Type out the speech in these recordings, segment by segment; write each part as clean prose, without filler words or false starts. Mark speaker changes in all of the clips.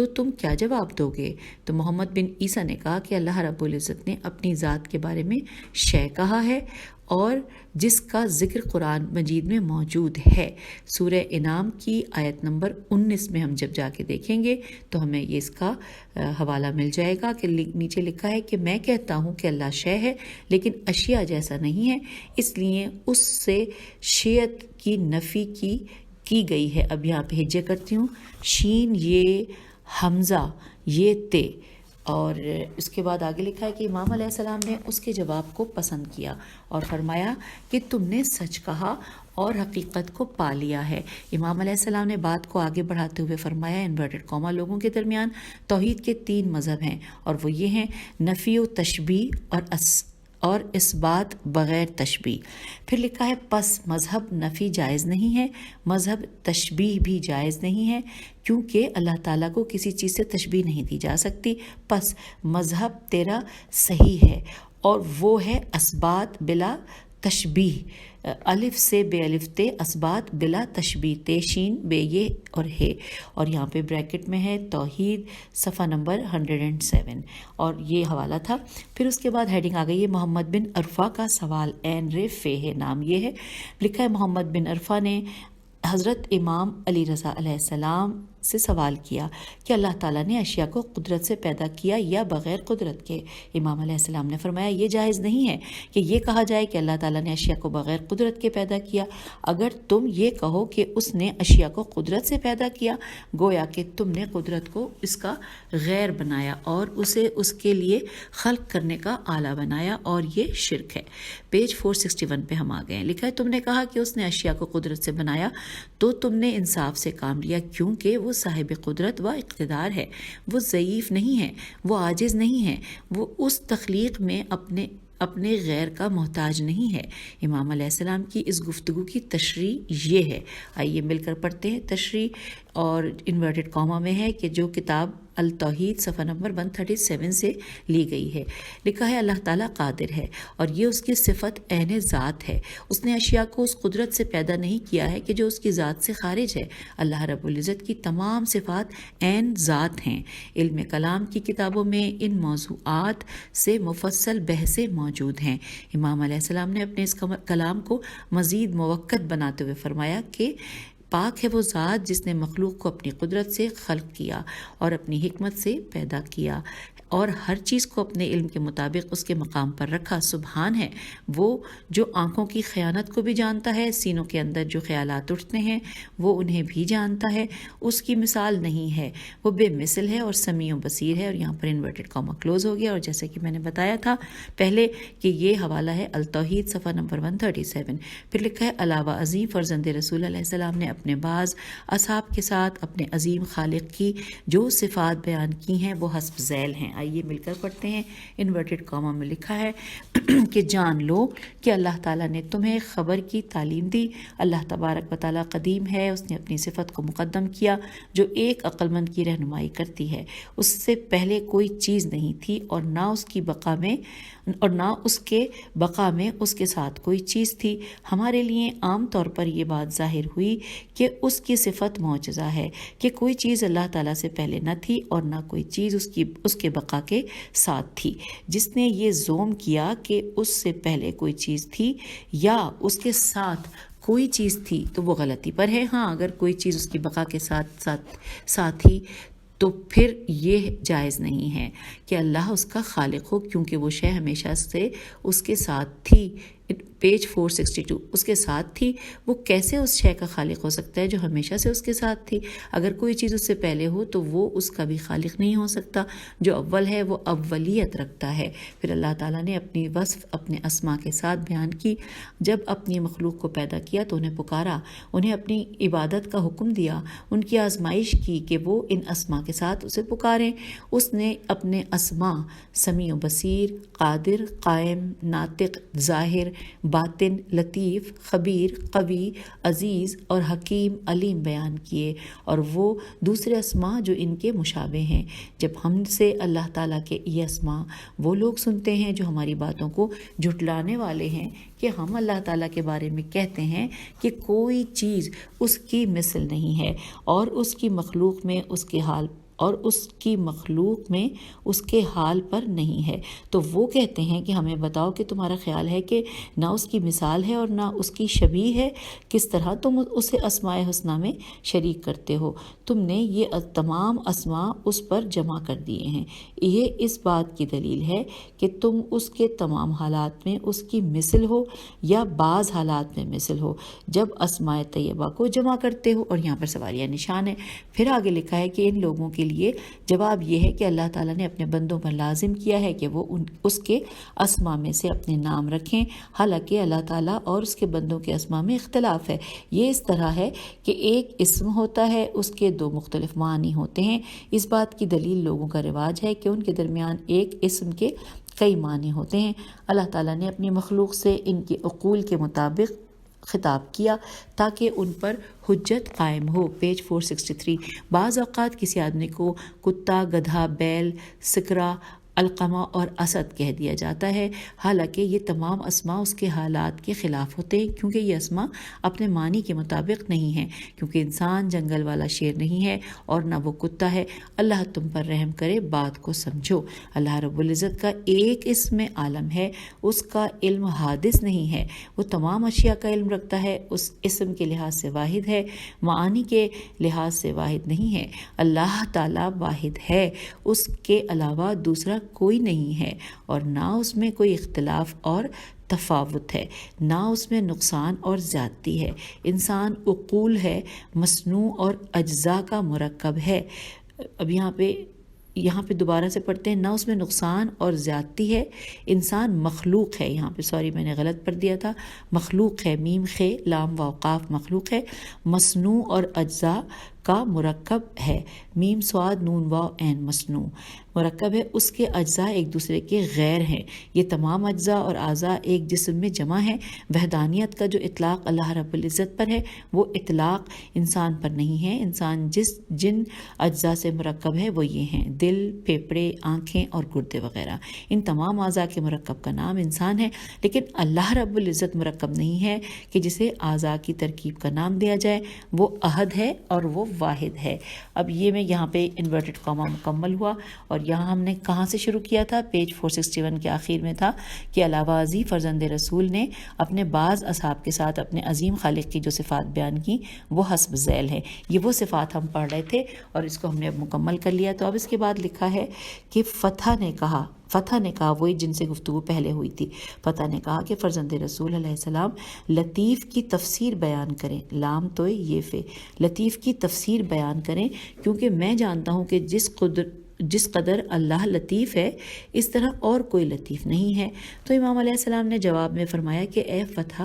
Speaker 1: تو تم کیا جواب دو گے؟ تو محمد بن عیسیٰ نے کہا کہ اللہ رب العزت نے اپنی ذات کے بارے میں شے کہا ہے اور جس کا ذکر قرآن مجید میں موجود ہے۔ سورہ انعام کی آیت نمبر 19 میں ہم جب جا کے دیکھیں گے تو ہمیں یہ اس کا حوالہ مل جائے گا کہ نیچے لکھا ہے کہ میں کہتا ہوں کہ اللہ شے ہے لیکن اشیاء جیسا نہیں ہے، اس لیے اس سے شیعت کی نفی کی گئی ہے۔ اب یہاں پہ ہجے کرتی ہوں، شین یہ حمزہ یہ تے، اور اس کے بعد آگے لکھا ہے کہ امام علیہ السلام نے اس کے جواب کو پسند کیا اور فرمایا کہ تم نے سچ کہا اور حقیقت کو پا لیا ہے۔ امام علیہ السلام نے بات کو آگے بڑھاتے ہوئے فرمایا انورٹڈ کاما لوگوں کے درمیان توحید کے 3 مذہب ہیں اور وہ یہ ہیں نفی و تشبیہ اور اس بات بغیر تشبیہ۔ پھر لکھا ہے پس مذہب نفی جائز نہیں ہے، مذہب تشبیہ بھی جائز نہیں ہے کیونکہ اللہ تعالیٰ کو کسی چیز سے تشبیہ نہیں دی جا سکتی، پس مذہب تیرا صحیح ہے اور وہ ہے اثبات بلا تشبیہ، الف سے بے الف تے اثبات بلا تشبیہ، تے شین بے یہ اور ہے، اور یہاں پہ بریکٹ میں ہے توحید صفحہ نمبر 107، اور یہ حوالہ تھا۔ پھر اس کے بعد ہیڈنگ آ گئی ہے محمد بن عرفہ کا سوال، این رے فے ہے نام یہ ہے، لکھا ہے محمد بن عرفہ نے حضرت امام علی رضا علیہ السلام سے سوال کیا کہ اللہ تعالیٰ نے اشیاء کو قدرت سے پیدا کیا یا بغیر قدرت کے؟ امام علیہ السلام نے فرمایا یہ جائز نہیں ہے کہ یہ کہا جائے کہ اللہ تعالیٰ نے اشیاء کو بغیر قدرت کے پیدا کیا۔ اگر تم یہ کہو کہ اس نے اشیاء کو قدرت سے پیدا کیا، گویا کہ تم نے قدرت کو اس کا غیر بنایا اور اسے اس کے لیے خلق کرنے کا آلہ بنایا، اور یہ شرک ہے۔ پیج 461 پہ ہم آ گئے ہیں، لکھا ہے تم نے کہا کہ اس نے اشیاء کو قدرت سے بنایا تو تم نے انصاف سے کام لیا، کیونکہ وہ صاحب قدرت و اقتدار ہے، وہ ضعیف نہیں ہے، وہ عاجز نہیں ہے، وہ اس تخلیق میں اپنے غیر کا محتاج نہیں ہے۔ امام علیہ السلام کی اس گفتگو کی تشریح یہ ہے، آئیے مل کر پڑھتے ہیں تشریح، اور انورٹڈ کاما میں ہے کہ جو کتاب التوحید صفحہ نمبر 137 سے لی گئی ہے۔ لکھا ہے اللہ تعالیٰ قادر ہے اور یہ اس کی صفت عین ذات ہے، اس نے اشیاء کو اس قدرت سے پیدا نہیں کیا ہے کہ جو اس کی ذات سے خارج ہے۔ اللہ رب العزت کی تمام صفات عین ذات ہیں۔ علم کلام کی کتابوں میں ان موضوعات سے مفصل بحثیں موجود ہیں۔ امام علیہ السلام نے اپنے اس کلام کو مزید موقت بناتے ہوئے فرمایا کہ پاک ہے وہ ذات جس نے مخلوق کو اپنی قدرت سے خلق کیا اور اپنی حکمت سے پیدا کیا اور ہر چیز کو اپنے علم کے مطابق اس کے مقام پر رکھا۔ سبحان ہے وہ جو آنکھوں کی خیانت کو بھی جانتا ہے، سینوں کے اندر جو خیالات اٹھتے ہیں وہ انہیں بھی جانتا ہے، اس کی مثال نہیں ہے، وہ بے مثل ہے اور سمیع و بصیر ہے۔ اور یہاں پر انورٹڈ کاما کلوز ہو گیا، اور جیسے کہ میں نے بتایا تھا پہلے کہ یہ حوالہ ہے التوحید صفحہ نمبر 137۔ پھر لکھا ہے علاوہ عظیم فرزند رسول علیہ السلام نے اپنے بعض اصحاب کے ساتھ اپنے عظیم خالق کی جو صفات بیان کی ہیں وہ حسب ذیل ہیں، آئیے مل کر پڑھتے ہیں۔ انورٹڈ کاما میں لکھا ہے کہ جان لو کہ اللہ تعالیٰ نے تمہیں خبر کی تعلیم دی، اللہ تبارک و تعالیٰ قدیم ہے، اس نے اپنی صفت کو مقدم کیا جو ایک عقل مند کی رہنمائی کرتی ہے، اس سے پہلے کوئی چیز نہیں تھی اور نہ اس کے بقا میں اس کے ساتھ کوئی چیز تھی۔ ہمارے لیے عام طور پر یہ بات ظاہر ہوئی کہ اس کی صفت معجزہ ہے کہ کوئی چیز اللہ تعالیٰ سے پہلے نہ تھی اور نہ کوئی چیز اس کے بقا کے ساتھ تھی۔ جس نے یہ زوم کیا کہ اس سے پہلے کوئی چیز تھی یا اس کے ساتھ کوئی چیز تھی تو وہ غلطی پر ہے۔ ہاں اگر کوئی چیز اس کی بقا کے ساتھ تھی تو پھر یہ جائز نہیں ہے کہ اللہ اس کا خالق ہو، کیونکہ وہ شے ہمیشہ سے اس کے ساتھ تھی۔ پیج 462 اس کے ساتھ تھی، وہ کیسے اس شے کا خالق ہو سکتا ہے جو ہمیشہ سے اس کے ساتھ تھی؟ اگر کوئی چیز اس سے پہلے ہو تو وہ اس کا بھی خالق نہیں ہو سکتا۔ جو اول ہے وہ اولیت رکھتا ہے۔ پھر اللہ تعالیٰ نے اپنی وصف اپنے اسماء کے ساتھ بیان کی، جب اپنی مخلوق کو پیدا کیا تو انہیں پکارا، انہیں اپنی عبادت کا حکم دیا، ان کی آزمائش کی کہ وہ ان اسماء کے ساتھ اسے پکاریں۔ اس نے اپنے اسماء سمیع و بصیر، قادر، قائم، ناطق، ظاہر، باطن، لطیف، خبیر، قوی، عزیز اور حکیم، علیم بیان کیے، اور وہ دوسرے اسماء جو ان کے مشابہ ہیں۔ جب ہم سے اللہ تعالیٰ کے یہ اسماء وہ لوگ سنتے ہیں جو ہماری باتوں کو جھٹلانے والے ہیں کہ ہم اللہ تعالیٰ کے بارے میں کہتے ہیں کہ کوئی چیز اس کی مثل نہیں ہے اور اس کی مخلوق میں اس کے حال اور اس کی مخلوق میں اس کے حال پر نہیں ہے۔ تو وہ کہتے ہیں کہ ہمیں بتاؤ کہ تمہارا خیال ہے کہ نہ اس کی مثال ہے اور نہ اس کی شبیہ ہے، کس طرح تم اسے اسماء حسنہ میں شریک کرتے ہو؟ تم نے یہ تمام اسماء اس پر جمع کر دیے ہیں۔ یہ اس بات کی دلیل ہے کہ تم اس کے تمام حالات میں اس کی مثل ہو یا بعض حالات میں مثل ہو جب اسماء طیبہ کو جمع کرتے ہو۔ اور یہاں پر سوالیہ نشان ہے۔ پھر آگے لکھا ہے کہ ان لوگوں کے لیے جواب یہ ہے کہ اللہ تعالیٰ نے اپنے بندوں پر لازم کیا ہے کہ وہ اس کے اسماء میں سے اپنے نام رکھیں، حالانکہ اللہ تعالیٰ اور اس کے بندوں کے اسماء میں اختلاف ہے۔ یہ اس طرح ہے کہ ایک اسم ہوتا ہے، اس کے دو مختلف معنی ہوتے ہیں۔ اس بات کی دلیل لوگوں کا رواج ہے کہ ان کے درمیان ایک اسم کے کئی معنی ہوتے ہیں۔ اللہ تعالیٰ نے اپنی مخلوق سے ان کے عقول کے مطابق خطاب کیا تاکہ ان پر حجت قائم ہو۔ پیج 463۔ بعض اوقات کسی آدمی کو کتا، گدھا، بیل، سکرا، القمہ اور اسد کہہ دیا جاتا ہے، حالانکہ یہ تمام اسماء اس کے حالات کے خلاف ہوتے ہیں، کیونکہ یہ اسماء اپنے معنی کے مطابق نہیں ہیں۔ کیونکہ انسان جنگل والا شیر نہیں ہے اور نہ وہ کتا ہے۔ اللہ تم پر رحم کرے، بات کو سمجھو۔ اللہ رب العزت کا ایک اسم عالم ہے، اس کا علم حادث نہیں ہے، وہ تمام اشیاء کا علم رکھتا ہے، اس اسم کے لحاظ سے واحد ہے، معانی کے لحاظ سے واحد نہیں ہے۔ اللہ تعالیٰ واحد ہے، اس کے علاوہ دوسرا کوئی نہیں ہے، اور نہ اس میں کوئی اختلاف اور تفاوت ہے، نہ اس میں نقصان اور زیادتی ہے۔ انسان عقول ہے، مصنوع اور اجزاء کا مرکب ہے۔ اب یہاں پہ دوبارہ سے پڑھتے ہیں، نہ اس میں نقصان اور زیادتی ہے۔ انسان مخلوق ہے، یہاں پہ سوری میں نے غلط پڑھ دیا تھا، مخلوق ہے، میم خے لام واو قاف مخلوق ہے، مصنوع اور اجزاء کا مرکب ہے، میم سواد نون واو عین مصنوع مرکب ہے، اس کے اجزاء ایک دوسرے کے غیر ہیں۔ یہ تمام اجزاء اور اعضاء ایک جسم میں جمع ہیں۔ وحدانیت کا جو اطلاق اللہ رب العزت پر ہے وہ اطلاق انسان پر نہیں ہے۔ انسان جن اجزاء سے مرکب ہے وہ یہ ہیں: دل، پھیپھڑے، آنکھیں اور گردے وغیرہ۔ ان تمام اعضاء کے مرکب کا نام انسان ہے، لیکن اللہ رب العزت مرکب نہیں ہے کہ جسے اعضاء کی ترکیب کا نام دیا جائے۔ وہ احد ہے اور وہ واحد ہے۔ اب یہ میں یہاں پہ انورٹڈ کاما مکمل ہوا، اور یہاں ہم نے کہاں سے شروع کیا تھا؟ پیج 461 کے آخر میں تھا کہ علاوازی فرزند رسول نے اپنے بعض اصحاب کے ساتھ اپنے عظیم خالق کی جو صفات بیان کی وہ حسب ذیل ہے۔ یہ وہ صفات ہم پڑھ رہے تھے اور اس کو ہم نے اب مکمل کر لیا۔ تو اب اس کے بعد لکھا ہے کہ فتح نے کہا وہی جن سے گفتگو پہلے ہوئی تھی، فتح نے کہا کہ فرزند رسول علیہ السلام لطیف کی تفسیر بیان کریں، لام تو یہ فے، لطیف کی تفسیر بیان کریں، کیونکہ میں جانتا ہوں کہ جس قدر اللہ لطیف ہے اس طرح اور کوئی لطیف نہیں ہے۔ تو امام علیہ السلام نے جواب میں فرمایا کہ اے فتح،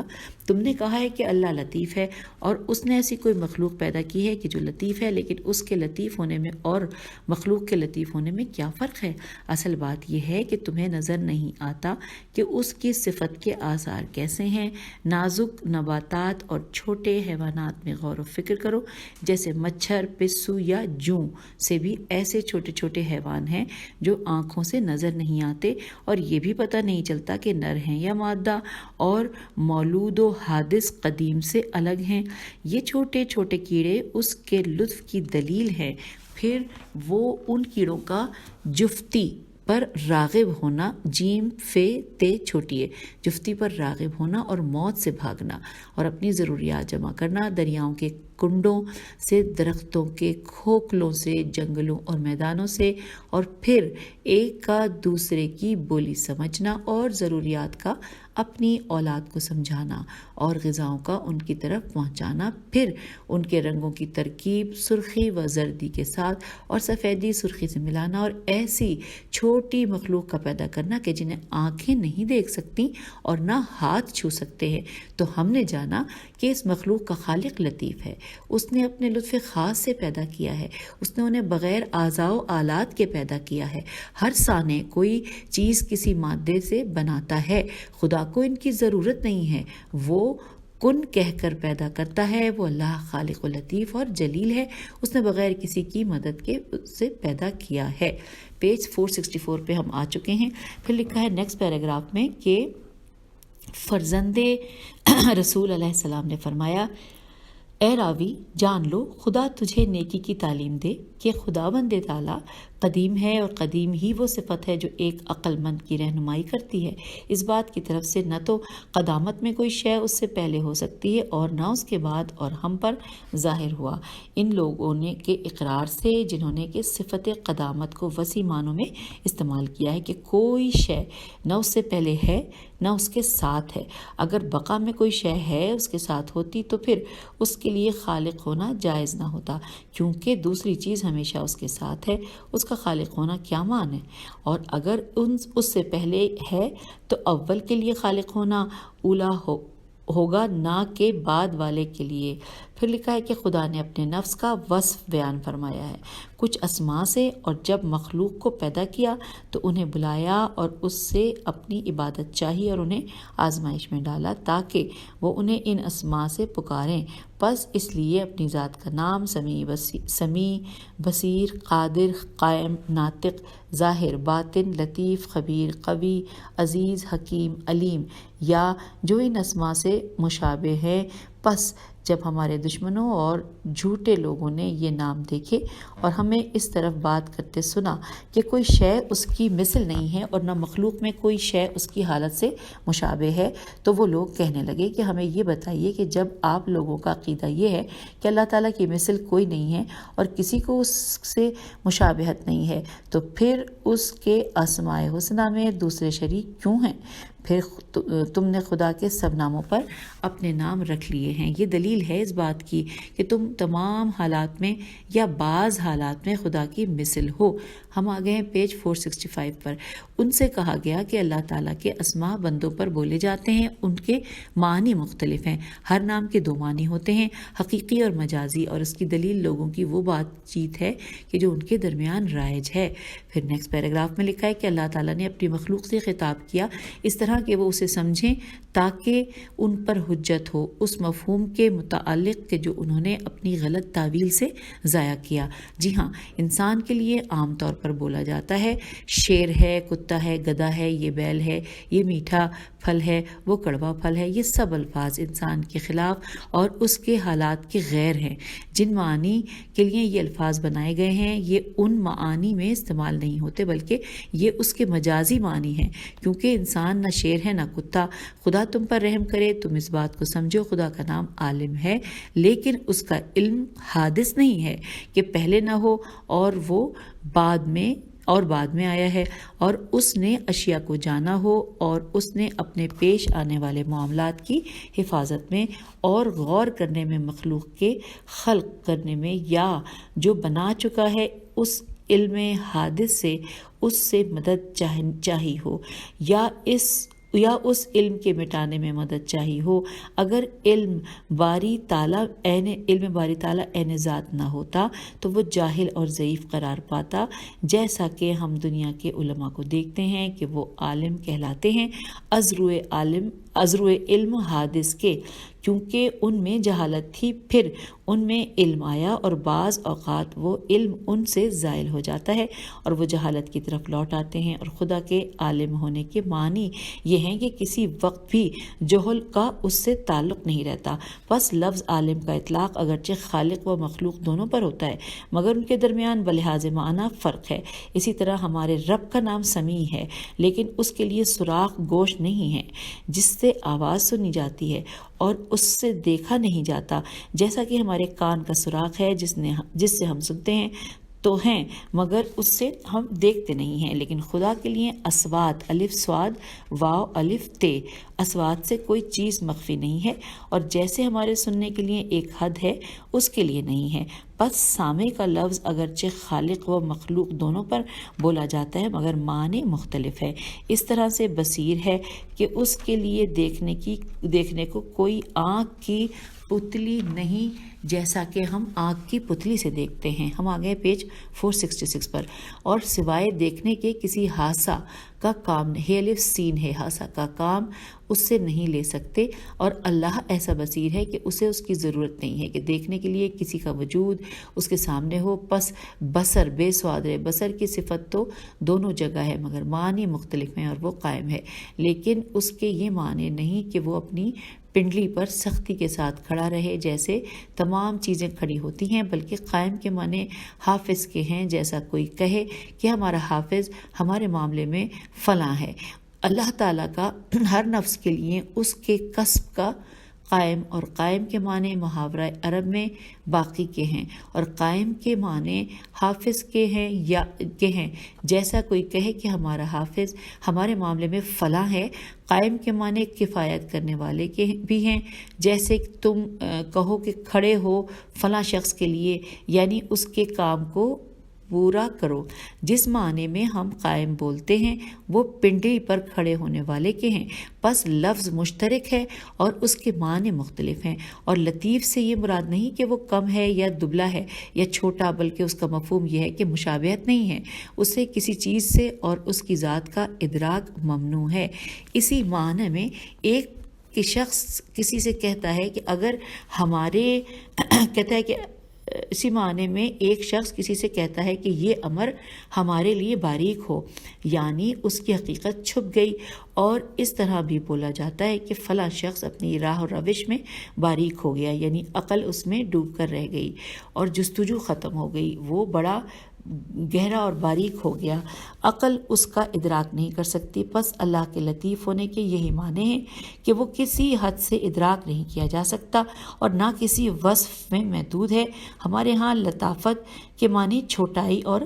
Speaker 1: تم نے کہا ہے کہ اللہ لطیف ہے اور اس نے ایسی کوئی مخلوق پیدا کی ہے کہ جو لطیف ہے، لیکن اس کے لطیف ہونے میں اور مخلوق کے لطیف ہونے میں کیا فرق ہے؟ اصل بات یہ ہے کہ تمہیں نظر نہیں آتا کہ اس کی صفت کے آثار کیسے ہیں۔ نازک نباتات اور چھوٹے حیوانات میں غور و فکر کرو، جیسے مچھر، پسو یا جوں سے بھی ایسے چھوٹے چھوٹے حیوان ہیں جو آنکھوں سے نظر نہیں آتے، اور یہ بھی پتہ نہیں چلتا کہ نر ہیں یا مادہ، اور مولود و حادث قدیم سے الگ ہیں۔ یہ چھوٹے چھوٹے کیڑے اس کے لطف کی دلیل ہیں۔ پھر وہ ان کیڑوں کا جفتی پر راغب ہونا، جیم فے تے چھوٹی ہے، جفتی پر راغب ہونا اور موت سے بھاگنا اور اپنی ضروریات جمع کرنا، دریاؤں کے کنڈوں سے، درختوں کے کھوکھلوں سے، جنگلوں اور میدانوں سے، اور پھر ایک کا دوسرے کی بولی سمجھنا اور ضروریات کا اپنی اولاد کو سمجھانا اور غذاؤں کا ان کی طرف پہنچانا، پھر ان کے رنگوں کی ترکیب سرخی و زردی کے ساتھ اور سفیدی سرخی سے ملانا، اور ایسی چھوٹی مخلوق کا پیدا کرنا کہ جنہیں آنکھیں نہیں دیکھ سکتی اور نہ ہاتھ چھو سکتے ہیں۔ تو ہم نے جانا کہ اس مخلوق کا خالق لطیف ہے، اس نے اپنے لطف خاص سے پیدا کیا ہے، اس نے انہیں بغیر اعضاء و آلات کے پیدا کیا ہے۔ ہر صانع کوئی چیز کسی مادے سے بناتا ہے، خدا کو ان کی ضرورت نہیں ہے، وہ کن کہہ کر پیدا کرتا ہے۔ وہ اللہ خالق و لطیف اور جلیل ہے، اس نے بغیر کسی کی مدد کے سے پیدا کیا ہے۔ پیج 464 پہ ہم آ چکے ہیں۔ پھر لکھا ہے نیکسٹ پیراگراف میں کہ فرزند رسول علیہ السلام نے فرمایا، اے راوی جان لو، خدا تجھے نیکی کی تعلیم دے کہ خداوند تعالیٰ قدیم ہے اور قدیم ہی وہ صفت ہے جو ایک عقل مند کی رہنمائی کرتی ہے۔ اس بات کی طرف سے نہ تو قدامت میں کوئی شے اس سے پہلے ہو سکتی ہے اور نہ اس کے بعد اور ہم پر ظاہر ہوا۔ ان لوگوں نے کے اقرار سے جنہوں نے کہ صفت قدامت کو وسیع معنوں میں استعمال کیا ہے کہ کوئی شے نہ اس سے پہلے ہے نہ اس کے ساتھ ہے۔ اگر بقا میں کوئی شے ہے اس کے ساتھ ہوتی تو پھر اس کے لیے خالق ہونا جائز نہ ہوتا، کیونکہ دوسری چیز ہمیشہ اس کے ساتھ ہے، اس کا خالق ہونا کیا معنی ہے؟ اور اگر اس سے پہلے ہے تو اول کے لیے خالق ہونا اولا ہوگا نہ کہ بعد والے کے لیے۔ پھر لکھا ہے کہ خدا نے اپنے نفس کا وصف بیان فرمایا ہے کچھ اسماء سے، اور جب مخلوق کو پیدا کیا تو انہیں بلایا اور اس سے اپنی عبادت چاہی اور انہیں آزمائش میں ڈالا تاکہ وہ انہیں ان اسماء سے پکاریں۔ پس اس لیے اپنی ذات کا نام سمیع، بصیر، قادر، قائم، ناطق، ظاہر، باطن، لطیف، خبیر، قوی، عزیز، حکیم، علیم یا جو ان اسماء سے مشابہ ہے۔ پس جب ہمارے دشمنوں اور جھوٹے لوگوں نے یہ نام دیکھے اور ہمیں اس طرف بات کرتے سنا کہ کوئی شے اس کی مثل نہیں ہے اور نہ مخلوق میں کوئی شے اس کی حالت سے مشابہ ہے، تو وہ لوگ کہنے لگے کہ ہمیں یہ بتائیے کہ جب آپ لوگوں کا عقیدہ یہ ہے کہ اللہ تعالیٰ کی مثل کوئی نہیں ہے اور کسی کو اس سے مشابہت نہیں ہے، تو پھر اس کے اسماء حسنہ میں دوسرے شریک کیوں ہیں؟ پھر تم نے خدا کے سب ناموں پر اپنے نام رکھ لیے ہیں۔ یہ دلیل ہے اس بات کی کہ تم تمام حالات میں یا بعض حالات میں خدا کی مثل ہو۔ ہم آگئے ہیں پیج 465 پر۔ ان سے کہا گیا کہ اللہ تعالیٰ کے اسماء بندوں پر بولے جاتے ہیں، ان کے معنی مختلف ہیں، ہر نام کے دو معنی ہوتے ہیں، حقیقی اور مجازی، اور اس کی دلیل لوگوں کی وہ بات چیت ہے کہ جو ان کے درمیان رائج ہے۔ پھر نیکسٹ پیراگراف میں لکھا ہے کہ اللہ تعالیٰ نے اپنی مخلوق سے خطاب کیا اس طرح کہ وہ اسے سمجھیں تاکہ ان پر حجت ہو اس مفہوم کے متعلق کہ جو انہوں نے اپنی غلط تعویل سے ضائع کیا۔ جی ہاں، انسان کے لیے عام طور پر بولا جاتا ہے شیر ہے، کتا ہے، گدھا ہے، یہ بیل ہے، یہ میٹھا پھل ہے، وہ کڑوا پھل ہے۔ یہ سب الفاظ انسان کے خلاف اور اس کے حالات کے غیر ہیں۔ جن معانی کے لیے یہ الفاظ بنائے گئے ہیں یہ ان معانی میں استعمال نہیں ہوتے بلکہ یہ اس کے مجازی معنی ہیں، کیونکہ انسان نہ شیر ہے نہ کتا۔ خدا تم پر رحم کرے، تم اس بات کو سمجھو خدا کا نام عالم ہے، لیکن اس کا علم حادث نہیں ہے کہ پہلے نہ ہو اور وہ بعد میں آیا ہے، اور اس نے اشیاء کو جانا ہو اور اس نے اپنے پیش آنے والے معاملات کی حفاظت میں اور غور کرنے میں مخلوق کے خلق کرنے میں یا جو بنا چکا ہے اس علم حادث سے اس سے مدد چاہی ہو یا اس علم کے مٹانے میں مدد چاہی ہو۔ اگر علم باری تعالیٰ عین ذات نہ ہوتا تو وہ جاہل اور ضعیف قرار پاتا، جیسا کہ ہم دنیا کے علماء کو دیکھتے ہیں کہ وہ عالم کہلاتے ہیں ازروِ علم حادث کے، کیونکہ ان میں جہالت تھی، پھر ان میں علم آیا اور بعض اوقات وہ علم ان سے زائل ہو جاتا ہے اور وہ جہالت کی طرف لوٹ آتے ہیں۔ اور خدا کے عالم ہونے کے معنی یہ ہیں کہ کسی وقت بھی جہل کا اس سے تعلق نہیں رہتا۔ بس لفظ عالم کا اطلاق اگرچہ خالق و مخلوق دونوں پر ہوتا ہے مگر ان کے درمیان بلحاظ معنی فرق ہے۔ اسی طرح ہمارے رب کا نام سمیع ہے، لیکن اس کے لیے سوراخ گوش نہیں ہے جس سے آواز سنی جاتی ہے اور اس سے دیکھا نہیں جاتا، جیسا کہ ہمارے کان کا سوراخ ہے جس سے ہم سنتے ہیں تو ہیں مگر اس سے ہم دیکھتے نہیں ہیں۔ لیکن خدا کے لیے اصوات الف صاد واو الف تے، اصوات سے کوئی چیز مخفی نہیں ہے، اور جیسے ہمارے سننے کے لیے ایک حد ہے اس کے لیے نہیں ہے۔ پس سامع کا لفظ اگرچہ خالق و مخلوق دونوں پر بولا جاتا ہے مگر معنی مختلف ہے۔ اس طرح سے بصیر ہے کہ اس کے لیے دیکھنے کو کوئی آنکھ کی پتلی نہیں جیسا کہ ہم آنکھ کی پتلی سے دیکھتے ہیں۔ ہم آگئے پیج 466 پر۔ اور سوائے دیکھنے کے کسی حاسہ کا کام نہیں، الف سین ہے، حاسہ کا کام اس سے نہیں لے سکتے، اور اللہ ایسا بصیر ہے کہ اسے اس کی ضرورت نہیں ہے کہ دیکھنے کے لیے کسی کا وجود اس کے سامنے ہو۔ پس بصر بے سواد بصر کی صفت تو دونوں جگہ ہے مگر معنی مختلف ہیں اور وہ قائم ہے، لیکن اس کے یہ معنی نہیں کہ وہ اپنی پنڈلی پر سختی کے ساتھ کھڑا رہے جیسے تمام چیزیں کھڑی ہوتی ہیں، بلکہ قائم کے معنی حافظ کے ہیں، جیسا کوئی کہے کہ ہمارا حافظ ہمارے معاملے میں فلاں ہے۔ اللہ تعالیٰ کا ہر نفس کے لیے اس کے کسب کا قائم، اور قائم کے معنی محاورہ عرب میں باقی کے ہیں، اور قائم کے معنی حافظ کے ہیں یا کے ہیں، جیسا کوئی کہے کہ ہمارا حافظ ہمارے معاملے میں فلاں ہے۔ قائم کے معنی کفایت کرنے والے کے بھی ہیں، جیسے تم کہو کہ کھڑے ہو فلاں شخص کے لیے، یعنی اس کے کام کو پورا کرو۔ جس معنی میں ہم قائم بولتے ہیں وہ پنڈلی پر کھڑے ہونے والے کے ہیں، پس لفظ مشترک ہے اور اس کے معنی مختلف ہیں۔ اور لطیف سے یہ مراد نہیں کہ وہ کم ہے یا دبلا ہے یا چھوٹا، بلکہ اس کا مفہوم یہ ہے کہ مشابہت نہیں ہے، اسے کسی چیز سے اور اس کی ذات کا ادراک ممنوع ہے۔ اسی معنی میں ایک کہ شخص کسی سے کہتا ہے کہ اگر ہمارے کہتا ہے کہ اسی معنی میں ایک شخص کسی سے کہتا ہے کہ یہ امر ہمارے لیے باریک ہو، یعنی اس کی حقیقت چھپ گئی۔ اور اس طرح بھی بولا جاتا ہے کہ فلاں شخص اپنی راہ و روش میں باریک ہو گیا، یعنی عقل اس میں ڈوب کر رہ گئی اور جستجو ختم ہو گئی، وہ بڑا گہرا اور باریک ہو گیا، عقل اس کا ادراک نہیں کر سکتی۔ پس اللہ کے لطیف ہونے کے یہی معنی ہیں کہ وہ کسی حد سے ادراک نہیں کیا جا سکتا اور نہ کسی وصف میں محدود ہے۔ ہمارے ہاں لطافت کے معنی چھوٹائی اور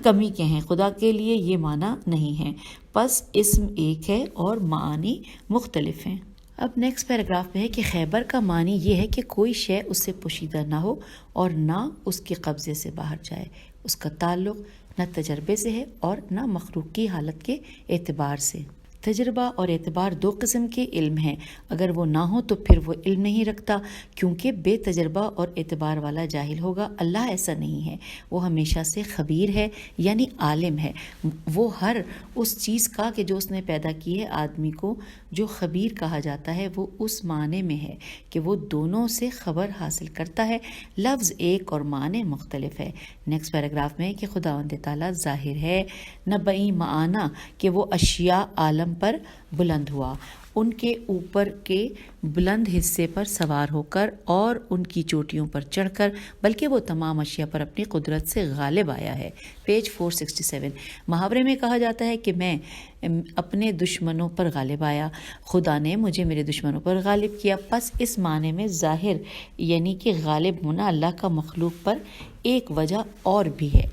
Speaker 1: کمی کے ہیں، خدا کے لیے یہ معنی نہیں ہے، پس اسم ایک ہے اور معانی مختلف ہیں۔ اب نیکسٹ پیراگراف میں ہے کہ خیبر کا معنی یہ ہے کہ کوئی شے اس سے پوشیدہ نہ ہو اور نہ اس کے قبضے سے باہر جائے، اس کا تعلق نہ تجربے سے ہے اور نہ مخلوق کی حالت کے اعتبار سے۔ تجربہ اور اعتبار دو قسم کے علم ہیں، اگر وہ نہ ہو تو پھر وہ علم نہیں رکھتا، کیونکہ بے تجربہ اور اعتبار والا جاہل ہوگا۔ اللہ ایسا نہیں ہے، وہ ہمیشہ سے خبیر ہے، یعنی عالم ہے، وہ ہر اس چیز کا کہ جو اس نے پیدا کی ہے۔ آدمی کو جو خبیر کہا جاتا ہے وہ اس معنی میں ہے کہ وہ دونوں سے خبر حاصل کرتا ہے، لفظ ایک اور معنی مختلف ہے۔ نیکسٹ پیراگراف میں ہے کہ خداوند تعالیٰ ظاہر ہے، نبئی معانہ کہ وہ اشیاء عالم پر بلند ہوا، ان کے اوپر کے بلند حصے پر سوار ہو کر اور ان کی چوٹیوں پر چڑھ کر، بلکہ وہ تمام اشیاء پر اپنی قدرت سے غالب آیا ہے۔ پیج 467۔ محاورے میں کہا جاتا ہے کہ میں اپنے دشمنوں پر غالب آیا، خدا نے مجھے میرے دشمنوں پر غالب کیا۔ پس اس معنی میں ظاہر یعنی کہ غالب ہونا اللہ کا مخلوق پر ایک وجہ اور بھی ہے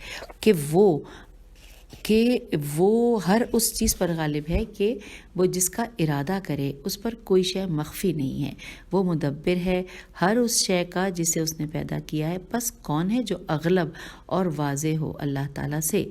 Speaker 1: کہ وہ ہر اس چیز پر غالب ہے کہ وہ جس کا ارادہ کرے، اس پر کوئی شے مخفی نہیں ہے، وہ مدبر ہے ہر اس شے کا جسے اس نے پیدا کیا ہے۔ پس کون ہے جو اغلب اور واضح ہو اللہ تعالیٰ سے؟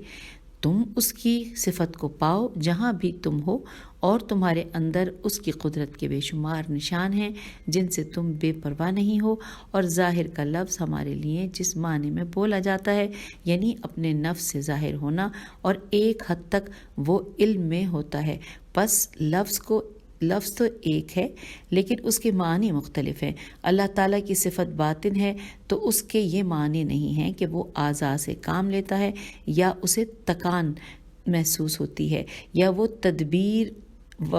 Speaker 1: تم اس کی صفت کو پاؤ جہاں بھی تم ہو، اور تمہارے اندر اس کی قدرت کے بے شمار نشان ہیں جن سے تم بے پرواہ نہیں ہو۔ اور ظاہر کا لفظ ہمارے لیے جس معنی میں بولا جاتا ہے یعنی اپنے نفس سے ظاہر ہونا، اور ایک حد تک وہ علم میں ہوتا ہے۔ پس لفظ تو ایک ہے لیکن اس کے معنی مختلف ہیں۔ اللہ تعالیٰ کی صفت باطن ہے تو اس کے یہ معنی نہیں ہیں کہ وہ اعضاء سے کام لیتا ہے یا اسے تکان محسوس ہوتی ہے یا وہ تدبیر و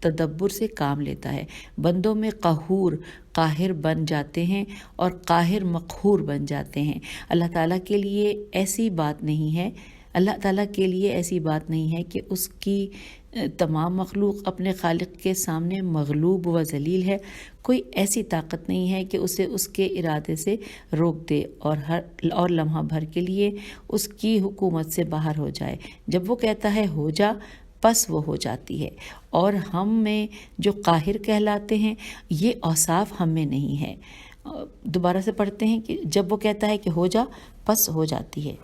Speaker 1: تدبر سے کام لیتا ہے۔ بندوں میں قہور قاہر بن جاتے ہیں اور قاہر مقہور بن جاتے ہیں۔ اللہ تعالیٰ کے لیے ایسی بات نہیں ہے کہ اس کی تمام مخلوق اپنے خالق کے سامنے مغلوب و ذلیل ہے۔ کوئی ایسی طاقت نہیں ہے کہ اسے اس کے ارادے سے روک دے اور لمحہ بھر کے لیے اس کی حکومت سے باہر ہو جائے۔ جب وہ کہتا ہے ہو جا، پس وہ ہو جاتی ہے۔ اور ہم میں جو قاہر کہلاتے ہیں یہ اوصاف ہم میں نہیں ہے۔ دوبارہ سے پڑھتے ہیں کہ جب وہ کہتا ہے کہ ہو جا، پس ہو جاتی ہے۔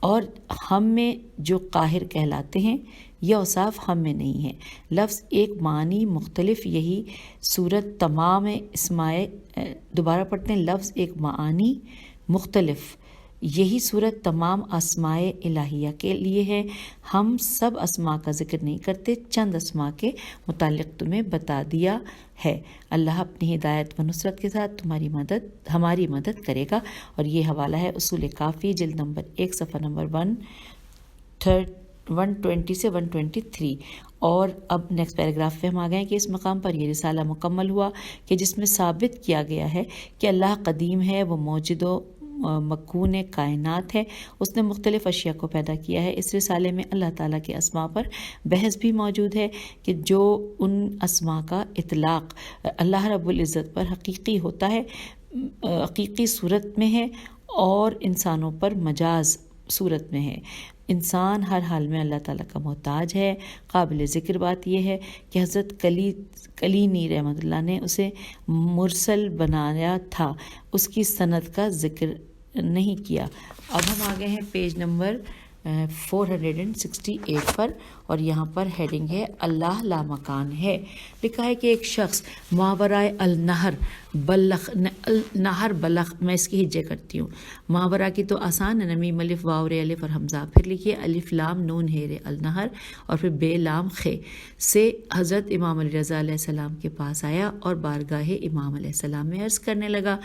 Speaker 1: اور ہم میں جو قاہر کہلاتے ہیں یہ اوصاف ہم میں نہیں ہے۔ لفظ ایک معنی مختلف، یہی صورت تمام اسمائے دوبارہ پڑھتے ہیں، لفظ ایک معنی مختلف، یہی صورت تمام اسمائے الہیہ کے لیے ہے۔ ہم سب اسماء کا ذکر نہیں کرتے، چند اسماء کے متعلق تمہیں بتا دیا ہے۔ اللہ اپنی ہدایت و نصرت کے ساتھ ہماری مدد کرے گا۔ اور یہ حوالہ ہے اصول کافی، جلد نمبر 1 صفحہ نمبر 120 سے 123۔ اور اب نیکسٹ پیراگراف پہ ہم آ گئے ہیں کہ اس مقام پر یہ رسالہ مکمل ہوا کہ جس میں ثابت کیا گیا ہے کہ اللہ قدیم ہے، وہ موجود و مکون کائنات ہے، اس نے مختلف اشیاء کو پیدا کیا ہے۔ اس رسالے میں اللہ تعالیٰ کے اسماء پر بحث بھی موجود ہے کہ جو ان اسماء کا اطلاق اللہ رب العزت پر حقیقی ہوتا ہے، حقیقی صورت میں ہے، اور انسانوں پر مجاز صورت میں ہے۔ انسان ہر حال میں اللہ تعالیٰ کا محتاج ہے۔ قابل ذکر بات یہ ہے کہ حضرت کلینی رحمۃ اللہ نے اسے مرسل بنایا تھا، اس کی سند کا ذکر نہیں کیا۔ اب ہم آگے ہیں پیج نمبر 468 پر، اور یہاں پر ہیڈنگ ہے اللہ لامکان ہے۔ لکھا ہے کہ ایک شخص ماورائے النہر بلخ، میں اس کی ہجے کرتی ہوں۔ ماورا کی تو آسان ہے، میم الف واو رے الف اور حمزہ، پھر لکھیے الف لام نون ہے رے النہر، اور پھر بے لام خے سے حضرت امام علی رضا علیہ السلام کے پاس آیا اور بارگاہ امام علیہ السلام میں عرض کرنے لگا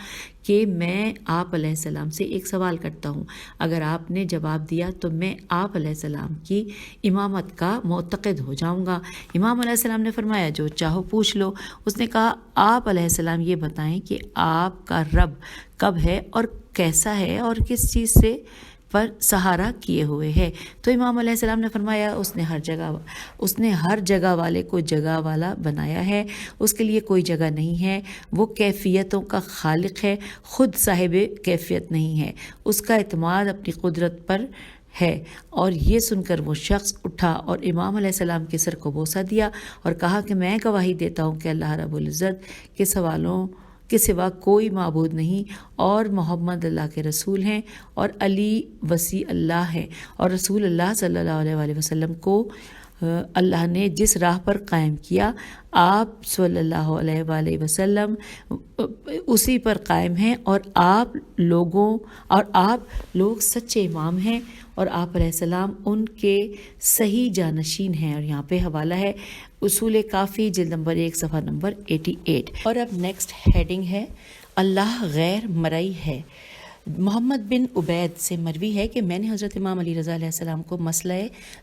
Speaker 1: کہ میں آپ علیہ السلام سے ایک سوال کرتا ہوں، اگر آپ نے جواب دیا تو میں آپ علیہ السلام کی امامت کا معتقد ہو جاؤں گا۔ امام علیہ السلام نے فرمایا جو چاہو پوچھ لو۔ اس نے کہا آپ علیہ السلام یہ بتائیں کہ آپ کا رب کب ہے اور کیسا ہے اور کس چیز سے پر سہارا کیے ہوئے ہے؟ تو امام علیہ السلام نے فرمایا اس نے ہر جگہ والے کو جگہ والا بنایا ہے، اس کے لیے کوئی جگہ نہیں ہے، وہ کیفیتوں کا خالق ہے، خود صاحب کیفیت نہیں ہے، اس کا اعتماد اپنی قدرت پر ہے۔ اور یہ سن کر وہ شخص اٹھا اور امام علیہ السلام کے سر کو بوسہ دیا اور کہا کہ میں گواہی دیتا ہوں کہ اللہ رب العزت کے سوالوں کے سوا کوئی معبود نہیں، اور محمد اللہ کے رسول ہیں، اور علی وصی اللہ ہے، اور رسول اللہ صلی اللہ علیہ وآلہ وسلم کو اللہ نے جس راہ پر قائم کیا، آپ صلی اللہ علیہ وآلہ وسلم اسی پر قائم ہیں، اور آپ لوگ سچے امام ہیں، اور آپ علیہ السلام ان کے صحیح جانشین ہیں۔ اور یہاں پہ حوالہ ہے اصول کافی جلد نمبر 1 صفحہ نمبر 88۔ اور اب نیکسٹ ہیڈنگ ہے اللہ غیر مرئی ہے۔ محمد بن عبید سے مروی ہے کہ میں نے حضرت امام علی رضا علیہ السلام کو مسئلہ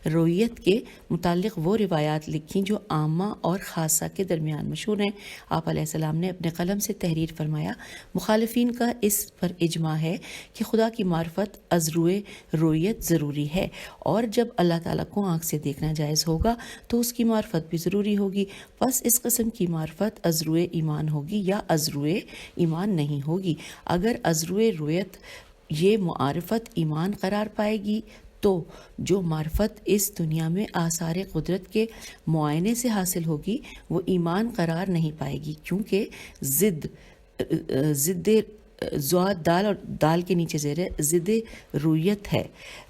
Speaker 1: رویت کے متعلق وہ روایات لکھیں جو عامہ اور خاصہ کے درمیان مشہور ہیں۔ آپ علیہ السلام نے اپنے قلم سے تحریر فرمایا، مخالفین کا اس پر اجماع ہے کہ خدا کی معرفت از روئے رویت ضروری ہے، اور جب اللہ تعالیٰ کو آنکھ سے دیکھنا جائز ہوگا تو اس کی معرفت بھی ضروری ہوگی، پس اس قسم کی معرفت از روئے ایمان ہوگی یا از روئے ایمان نہیں ہوگی۔ اگر از روئے رویت یہ معرفت ایمان قرار پائے گی تو جو معرفت اس دنیا میں آثار قدرت کے معائنے سے حاصل ہوگی وہ ایمان قرار نہیں پائے گی، کیونکہ ضد زواد دال اور دال کے نیچے زیر ضد رویت ہے۔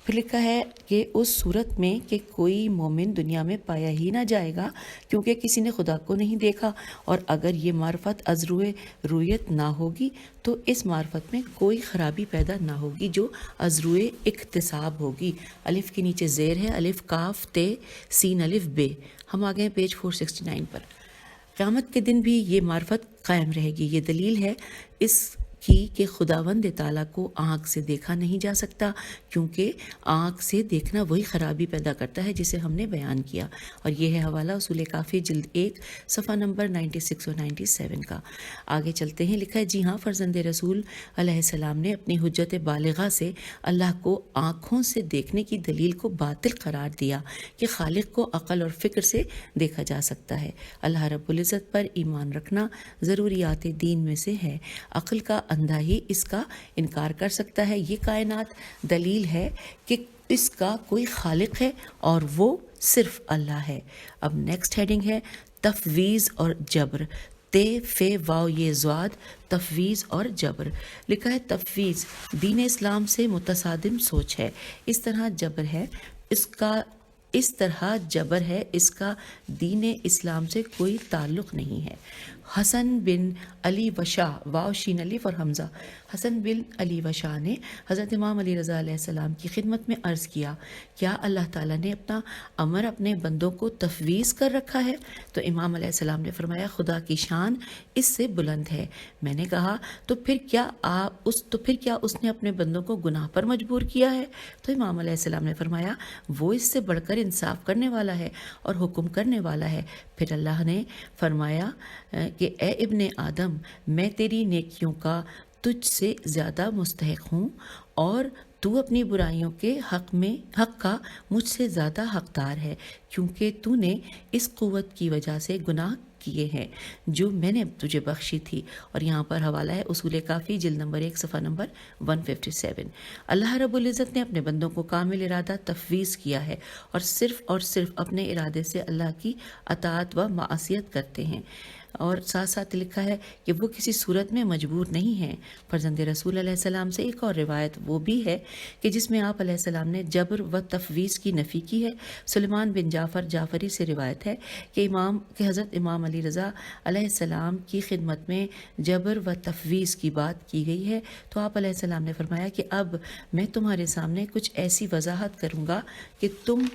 Speaker 1: پھر لکھا ہے کہ اس صورت میں کہ کوئی مومن دنیا میں پایا ہی نہ جائے گا کیونکہ کسی نے خدا کو نہیں دیکھا، اور اگر یہ معرفت از روئے رویت نہ ہوگی تو اس معرفت میں کوئی خرابی پیدا نہ ہوگی جو از روئے اکتساب ہوگی۔ الف کے نیچے زیر ہے، الف کاف تے سین الف بے۔ ہم آگئے ہیں پیج 469 پر۔ قیامت کے دن بھی یہ معرفت قائم رہے گی۔ یہ دلیل ہے اس کی کہ خداوند تعالیٰ کو آنکھ سے دیکھا نہیں جا سکتا، کیونکہ آنکھ سے دیکھنا وہی خرابی پیدا کرتا ہے جسے ہم نے بیان کیا۔ اور یہ ہے حوالہ اصول کافی جلد 1 صفحہ نمبر 96 اور 97 کا۔ آگے چلتے ہیں، لکھا ہے جی ہاں، فرزند رسول علیہ السلام نے اپنی حجت بالغہ سے اللہ کو آنکھوں سے دیکھنے کی دلیل کو باطل قرار دیا کہ خالق کو عقل اور فکر سے دیکھا جا سکتا ہے۔ اللہ رب العزت پر ایمان رکھنا ضروریات دین میں سے ہے، عقل کا اندھا ہی اس کا انکار کر سکتا ہے۔ یہ کائنات دلیل ہے کہ اس کا کوئی خالق ہے اور وہ صرف اللہ ہے۔ اب نیکسٹ ہیڈنگ ہے تفویض اور جبر۔ تے فے واو یہ زواد، تفویض اور جبر۔ لکھا ہے تفویض دین اسلام سے متصادم سوچ ہے، اس طرح جبر ہے اس کا دین اسلام سے کوئی تعلق نہیں ہے۔ حسن بن علی وشاہ واو شین الف اور حمزہ۔ حسن بن علی وشاہ نے حضرت امام علی رضا علیہ السلام کی خدمت میں عرض کیا، کیا اللہ تعالیٰ نے اپنا امر اپنے بندوں کو تفویض کر رکھا ہے؟ تو امام علیہ السلام نے فرمایا، خدا کی شان اس سے بلند ہے۔ میں نے کہا تو پھر کیا اس نے اپنے بندوں کو گناہ پر مجبور کیا ہے؟ تو امام علیہ السلام نے فرمایا، وہ اس سے بڑھ کر انصاف کرنے والا ہے اور حکم کرنے والا ہے۔ پھر اللہ نے فرمایا کہ اے ابن آدم، میں تیری نیکیوں کا تجھ سے زیادہ مستحق ہوں اور تو اپنی برائیوں کے حق کا مجھ سے زیادہ حقدار ہے، کیونکہ تو نے اس قوت کی وجہ سے گناہ کیے ہیں جو میں نے تجھے بخشی تھی۔ اور یہاں پر حوالہ ہے اصول کافی، جلد نمبر 1 صفحہ نمبر 157۔ اللہ رب العزت نے اپنے بندوں کو کامل ارادہ تفویض کیا ہے اور صرف اپنے ارادے سے اللہ کی اطاعت و معصیت کرتے ہیں، اور ساتھ ساتھ لکھا ہے کہ وہ کسی صورت میں مجبور نہیں ہیں۔ فرزند رسول علیہ السلام سے ایک اور روایت وہ بھی ہے کہ جس میں آپ علیہ السلام نے جبر و تفویض کی نفی کی ہے۔ سلیمان بن جعفری سے روایت ہے کہ حضرت امام علی رضا علیہ السلام کی خدمت میں جبر و تفویض کی بات کی گئی ہے، تو آپ علیہ السلام نے فرمایا کہ اب میں تمہارے سامنے کچھ ایسی وضاحت کروں گا کہ تم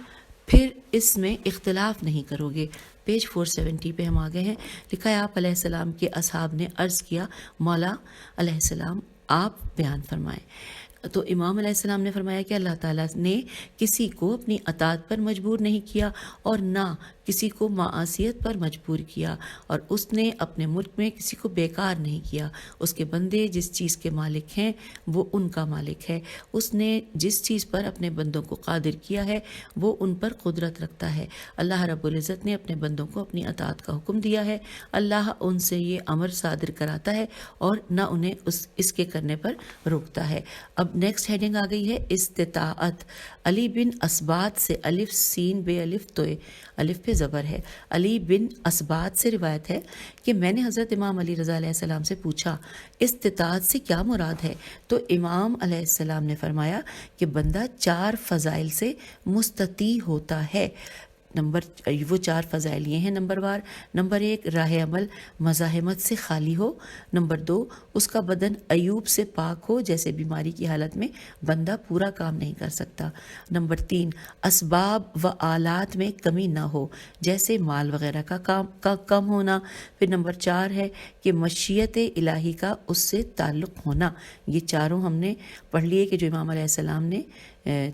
Speaker 1: پھر اس میں اختلاف نہیں کرو گے۔ پیج 470 پہ ہم آگے ہیں، لکھا ہے آپ علیہ السلام کے اصحاب نے عرض کیا، مولا علیہ السلام آپ بیان فرمائیں۔ تو امام علیہ السلام نے فرمایا کہ اللہ تعالیٰ نے کسی کو اپنی اطاعت پر مجبور نہیں کیا اور نہ کسی کو معصیت پر مجبور کیا، اور اس نے اپنے ملک میں کسی کو بیکار نہیں کیا۔ اس کے بندے جس چیز کے مالک ہیں وہ ان کا مالک ہے۔ اس نے جس چیز پر اپنے بندوں کو قادر کیا ہے وہ ان پر قدرت رکھتا ہے۔ اللہ رب العزت نے اپنے بندوں کو اپنی اطاعت کا حکم دیا ہے، اللہ ان سے یہ امر صادر کراتا ہے اور نہ انہیں اس کے کرنے پر روکتا ہے۔ اب نیکسٹ ہیڈنگ آ گئی ہے استطاعت۔ علی بن اسبات سے، الف سین بے الف توئے، الف پہ زبر ہے، علی بن اسبات سے روایت ہے کہ میں نے حضرت امام علی رضا علیہ السلام سے پوچھا استطاعت سے کیا مراد ہے؟ تو امام علیہ السلام نے فرمایا کہ بندہ 4 فضائل سے مستطیع ہوتا ہے۔ وہ 4 فضائل یہ ہیں نمبر 1 راہ عمل مزاحمت سے خالی ہو، نمبر 2 اس کا بدن عیوب سے پاک ہو، جیسے بیماری کی حالت میں بندہ پورا کام نہیں کر سکتا، نمبر 3 اسباب و آلات میں کمی نہ ہو، جیسے مال وغیرہ کا کم ہونا، پھر نمبر 4 ہے کہ مشیت الہی کا اس سے تعلق ہونا۔ یہ چاروں ہم نے پڑھ لیے کہ جو امام علیہ السلام نے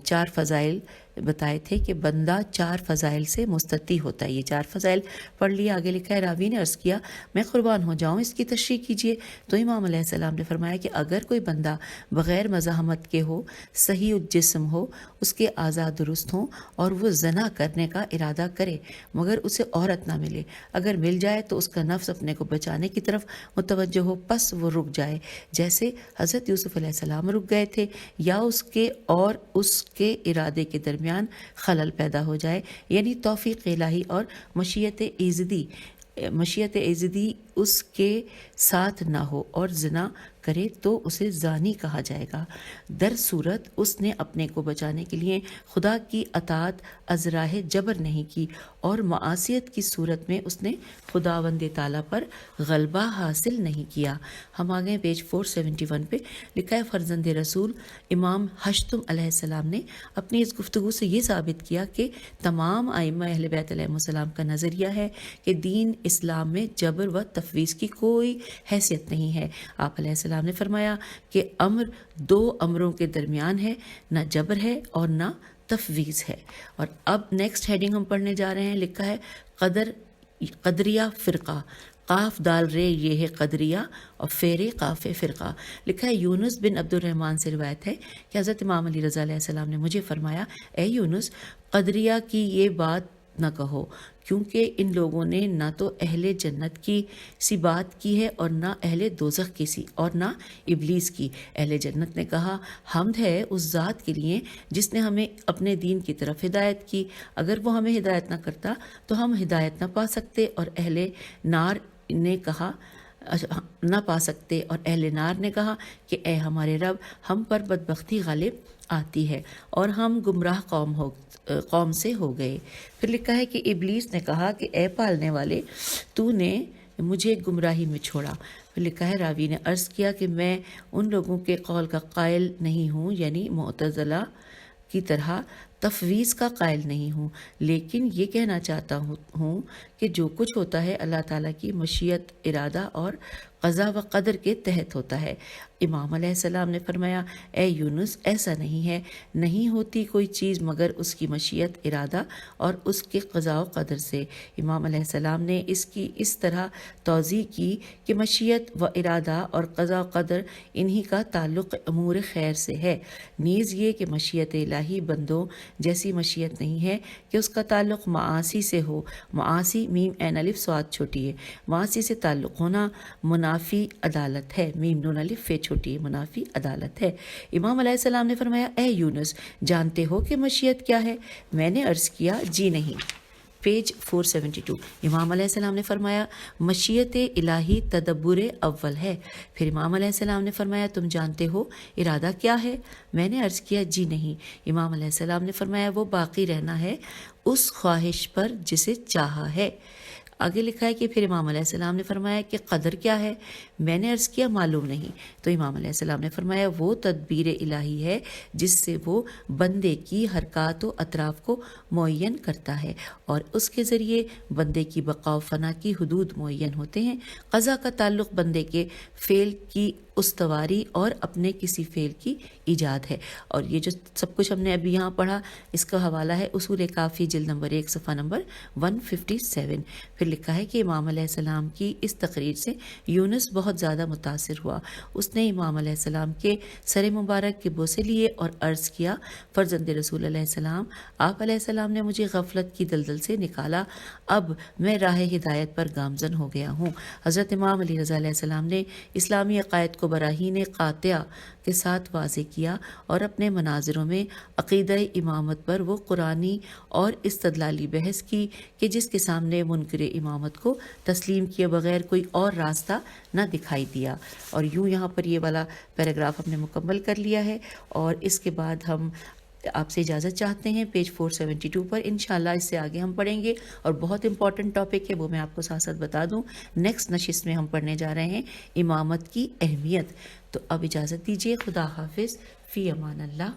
Speaker 1: 4 فضائل بتائے تھے کہ بندہ 4 فضائل سے مستطیع ہوتا ہے۔ یہ 4 فضائل پڑھ لیا۔ آگے لکھا ہے راوی نے عرض کیا میں قربان ہو جاؤں، اس کی تشریح کیجیے۔ تو امام علیہ السلام نے فرمایا کہ اگر کوئی بندہ بغیر مزاحمت کے ہو، صحیح الجسم ہو، اس کے اعضاء درست ہوں اور وہ زنا کرنے کا ارادہ کرے مگر اسے عورت نہ ملے، اگر مل جائے تو اس کا نفس اپنے کو بچانے کی طرف متوجہ ہو، پس وہ رک جائے جیسے حضرت یوسف علیہ السلام رک گئے تھے، یا اس کے اور اس کے ارادے کے درمیان خلل پیدا ہو جائے، یعنی توفیق الہی اور مشیت ایزدی اس کے ساتھ نہ ہو اور زنا کرے تو اسے زانی کہا جائے گا۔ در صورت اس نے اپنے کو بچانے کے لیے خدا کی اطاعت از راہ جبر نہیں کی، اور معصیت کی صورت میں اس نے خداوند تعالیٰ پر غلبہ حاصل نہیں کیا۔ ہم آگے پیج 471 پہ لکھا ہے فرزند رسول امام حشتم علیہ السلام نے اپنی اس گفتگو سے یہ ثابت کیا کہ تمام ائمہ اہل بیت علیہ السلام کا نظریہ ہے کہ دین اسلام میں جبر و تفویض کی کوئی حیثیت نہیں ہے۔ آپ علیہ السلام نے فرمایا کہ امر 2 امروں کے درمیان ہے، نہ جبر ہے اور نہ تفویض ہے۔ اور اب نیکسٹ ہیڈنگ ہم پڑھنے جا رہے ہیں، لکھا ہے قدریہ فرقہ، قاف دال رے یہ ہے قدریہ اور فیرے قاف فرقہ۔ لکھا ہے یونس بن عبد الرحمن سے روایت ہے کہ حضرت امام علی رضا علیہ السلام نے مجھے فرمایا اے یونس، قدریہ کی یہ بات نہ کہو، کیونکہ ان لوگوں نے نہ تو اہل جنت کی سی بات کی ہے اور نہ اہل دوزخ کی سی، اور نہ ابلیس کی۔ اہل جنت نے کہا حمد ہے اس ذات کے لیے جس نے ہمیں اپنے دین کی طرف ہدایت کی، اگر وہ ہمیں ہدایت نہ کرتا تو ہم ہدایت نہ پا سکتے، اور اہل نار نے کہا نہ پا سکتے، اور اہل نار نے کہا کہ اے ہمارے رب، ہم پر بدبختی غالب آتی ہے اور ہم گمراہ قوم سے ہو گئے۔ پھر لکھا ہے کہ ابلیس نے کہا کہ اے پالنے والے، تو نے مجھے گمراہی میں چھوڑا۔ پھر لکھا ہے راوی نے عرض کیا کہ میں ان لوگوں کے قول کا قائل نہیں ہوں، یعنی معتزلہ کی طرح تفویض کا قائل نہیں ہوں، لیکن یہ کہنا چاہتا ہوں کہ جو کچھ ہوتا ہے اللہ تعالیٰ کی مشیت، ارادہ اور قضا و قدر کے تحت ہوتا ہے۔ امام علیہ السلام نے فرمایا اے یونس، ایسا نہیں ہے، نہیں ہوتی کوئی چیز مگر اس کی مشیت، ارادہ اور اس کے قضاء و قدر سے۔ امام علیہ السلام نے اس کی اس طرح توضیح کی کہ مشیت و ارادہ اور قضاء و قدر انہی کا تعلق امور خیر سے ہے، نیز یہ کہ مشیت الہی بندوں جیسی مشیت نہیں ہے کہ اس کا تعلق معاصی سے ہو۔ معاصی میم عین الف صاد چھوٹی ہے، معاصی سے تعلق ہونا منافی عدالت ہے، میم نون الف فے چھوٹی ہے، منافی عدالت ہے۔ امام علیہ السلام نے فرمایا اے یونس، جانتے ہو کہ مشیت کیا ہے؟ میں نے عرض کیا جی نہیں۔ پیج 472۔ امام علیہ السلام نے فرمایا مشیت الہی تدبر اول ہے۔ پھر امام علیہ السلام نے فرمایا تم جانتے ہو ارادہ کیا ہے؟ میں نے عرض کیا جی نہیں۔ امام علیہ السلام نے فرمایا وہ باقی رہنا ہے اس خواہش پر جسے چاہا ہے۔ آگے لکھا ہے کہ پھر امام علیہ السلام نے فرمایا کہ قدر کیا ہے؟ میں نے عرض کیا معلوم نہیں۔ تو امام علیہ السلام نے فرمایا وہ تدبیر الہی ہے جس سے وہ بندے کی حرکات و اطراف کو معین کرتا ہے اور اس کے ذریعے بندے کی بقا و فنا کی حدود معین ہوتے ہیں۔ قضا کا تعلق بندے کے فعل کی استواری اور اپنے کسی فعل کی ایجاد ہے۔ اور یہ جو سب کچھ ہم نے ابھی یہاں پڑھا اس کا حوالہ ہے اصول کافی جلد نمبر 1 صفحہ نمبر 157۔ پھر لکھا ہے کہ امام علیہ السلام کی اس تقریر سے یونس بہت زیادہ متاثر ہوا۔ اس نے امام علیہ السلام کے سر مبارک کے بوسے لیے اور عرض کیا فرزند رسول علیہ السلام، آپ علیہ السلام نے مجھے غفلت کی دلدل سے نکالا، اب میں راہ ہدایت پر گامزن ہو گیا ہوں۔ حضرت امام علی رضا علیہ السلام نے اسلامی عقائد کو براہین قاطعہ کے ساتھ واضح کیا اور اپنے مناظروں میں عقیدہ امامت پر وہ قرآنی اور استدلالی بحث کی کہ جس کے سامنے منکر امامت کو تسلیم کیے بغیر کوئی اور راستہ نہ دکھائی دیا۔ اور یوں یہاں پر یہ والا پیراگراف ہم نے مکمل کر لیا ہے اور اس کے بعد ہم آپ سے اجازت چاہتے ہیں پیج 472 پر۔ انشاءاللہ اس سے آگے ہم پڑھیں گے اور بہت امپورٹنٹ ٹاپک ہے وہ میں آپ کو ساتھ ساتھ بتا دوں، نیکسٹ نشست میں ہم پڑھنے جا رہے ہیں امامت کی اہمیت۔ تو اب اجازت دیجیے، خدا حافظ، فی امان اللہ۔